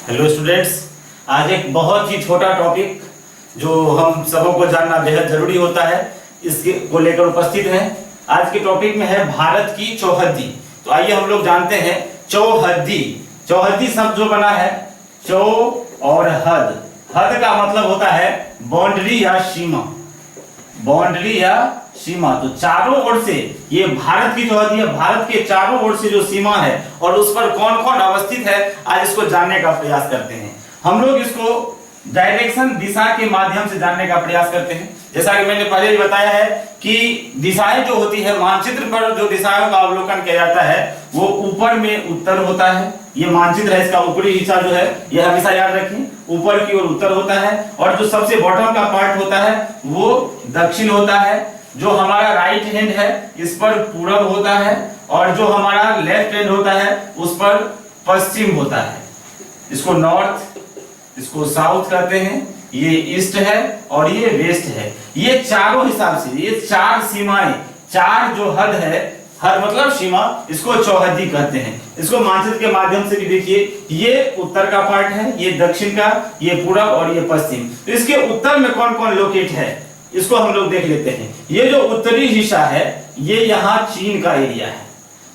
Hello students, आज एक बहुत ही छोटा टॉपिक जो हम सबों को जानना बेहद जरूरी होता है, इसके को लेकर उपस्थित हैं। आज के टॉपिक में है भारत की चौहद्दी। तो आइए हम लोग जानते हैं चौहद्दी। चौहद्दी शब्द जो बना है चौ और हद। हद का मतलब होता है बाउंड्री या सीमा, बाउंड्री या सीमा। तो चारों ओर से ये भारत की चौहद्दी है, भारत के चारों ओर से जो सीमा है और उस पर कौन कौन अवस्थित है, आज इसको जानने का प्रयास करते हैं। हम लोग इसको डायरेक्शन दिशा के माध्यम से जानने का प्रयास करते हैं। जैसा कि मैंने पहले ही बताया है कि दिशाएं जो होती है, मानचित्र पर जो दिशाओं का अवलोकन किया जाता है वो ऊपर में उत्तर होता है। ये मानचित्र है, इसका ऊपरी हिस्सा जो है ये हमेशा याद रखें, ऊपर की ओर उत्तर होता है, और जो सबसे बॉटम का पार्ट होता है वो दक्षिण होता है। जो हमारा राइट हैंड है इस पर पूरब होता है, और जो हमारा लेफ्ट हैंड होता है उस पर पश्चिम होता है। इसको नॉर्थ, इसको साउथ कहते हैं, ये ईस्ट है और ये वेस्ट है। ये चारों हिसाब से ये चार सीमाएं, चार जो हद है, हद मतलब सीमा, इसको चौहद्दी कहते हैं। इसको मानचित्र के माध्यम से भी देखिए, ये उत्तर का पार्ट है, ये दक्षिण का, ये पूरब और ये पश्चिम। तो इसके उत्तर में कौन कौन लोकेट है इसको हम लोग देख लेते हैं। ये जो उत्तरी हिस्सा है ये यहाँ चीन का एरिया है।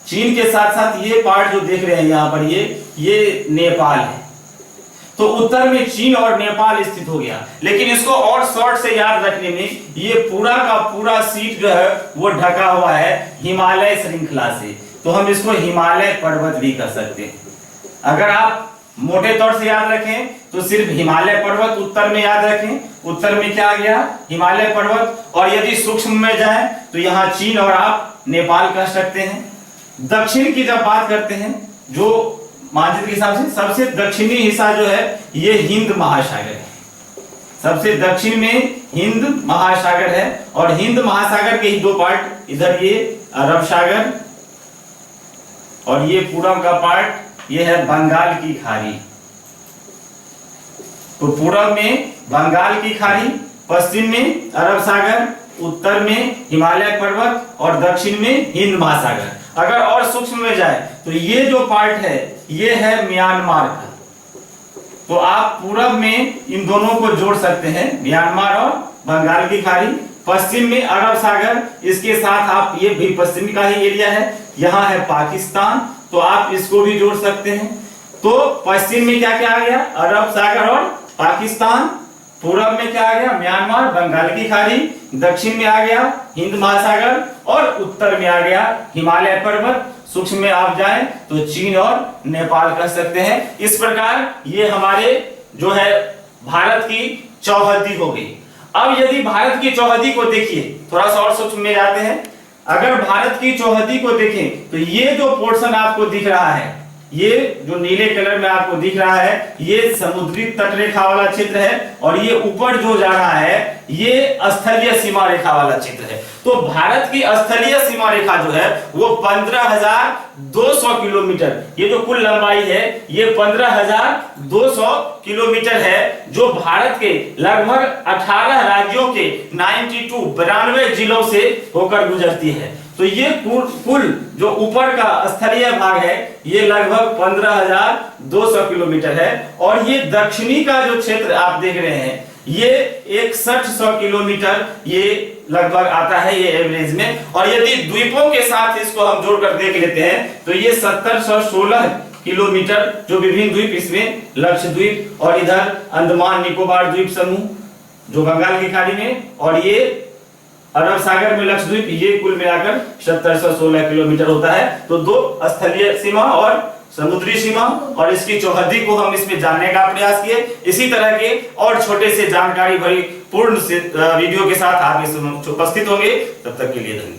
चीन के साथ साथ ये पार्ट जो देख रहे हैं यहाँ पर ये नेपाल है। तो उत्तर में चीन और नेपाल स्थित हो गया। लेकिन इसको और शॉर्ट से याद रखने में ये पूरा का पूरा सीट जो है वो ढका हुआ है हिमालय श्रृंखला से। तो हम इसको हिमालय पर्वत भी कह सकते हैं। अगर आप मोटे तौर से याद रखें तो सिर्फ हिमालय पर्वत उत्तर में याद रखें। उत्तर में क्या आ गया? हिमालय पर्वत। और यदि सूक्ष्म में जाए तो यहाँ चीन और आप नेपाल कह सकते हैं। दक्षिण की जब बात करते हैं, जो मानचित्र के हिसाब से सबसे दक्षिणी हिस्सा जो है ये हिंद महासागर है। सबसे दक्षिण में हिंद महासागर है, और हिंद महासागर के ही दो पार्ट, इधर ये अरब सागर और ये पूरब का पार्ट ये है बंगाल की खाड़ी। तो पूरब में बंगाल की खाड़ी, पश्चिम में अरब सागर, उत्तर में हिमालय पर्वत और दक्षिण में हिंद महासागर। अगर और सूक्ष्म में जाए तो ये जो पार्ट है ये है म्यांमार का। तो आप पूरब में इन दोनों को जोड़ सकते हैं, म्यांमार और बंगाल की खाड़ी। पश्चिम में अरब सागर, इसके साथ आप ये भी पश्चिम का ही एरिया है। यहाँ है पाकिस्तान, तो आप इसको भी जोड़ सकते हैं। तो पश्चिम में क्या क्या आ गया? अरब सागर और पाकिस्तान। पूरब में क्या आ गया? म्यांमार, बंगाल की खाड़ी। दक्षिण में आ गया हिंद महासागर, और उत्तर में आ गया हिमालय पर्वत। सूक्ष्म में आप जाएं तो चीन और नेपाल कह सकते हैं। इस प्रकार ये हमारे जो है भारत की चौहद्दी हो गई। अब यदि भारत की चौहद्दी को देखिए, थोड़ा सा और सूक्ष्म में जाते हैं। अगर भारत की चौहद्दी को देखें तो ये जो पोर्शन आपको दिख रहा है, ये जो नीले कलर में आपको दिख रहा है, ये समुद्री तट रेखा वाला क्षेत्र है, और ये ऊपर जो जा रहा है ये स्थलीय सीमा रेखा वाला क्षेत्र है। तो भारत की स्थलीय सीमा रेखा जो है वो 15,200 किलोमीटर, ये जो कुल लंबाई है ये 15,200 किलोमीटर है, जो भारत के लगभग 18 राज्यों के 92 जिलों से होकर गुजरती है। तो ये कुल जो ऊपर का स्थलीय भाग है ये लगभग 15,200 किलोमीटर है, और ये दक्षिणी का जो क्षेत्र आप देख रहे हैं ये 6100 किलोमीटर ये लगभग आता है ये एवरेज में। और यदि द्वीपों के साथ इसको हम जोड़कर देख लेते हैं तो ये 1716 किलोमीटर, जो विभिन्न द्वीप, इसमें लक्षद्वीप और इधर अंडमान निकोबार द्वीप समूह जो बंगाल की खाड़ी में, और ये अरब सागर में लक्षद्वीप, ये कुल मिलाकर 1716 किलोमीटर होता है। तो दो स्थलीय सीमा और समुद्री सीमा, और इसकी चौहद्दी को हम इसमें जानने का प्रयास किए। इसी तरह के और छोटे से जानकारी भरी पूर्ण वीडियो के साथ आप इसमें उपस्थित होंगे। तब तक के लिए धन्यवाद।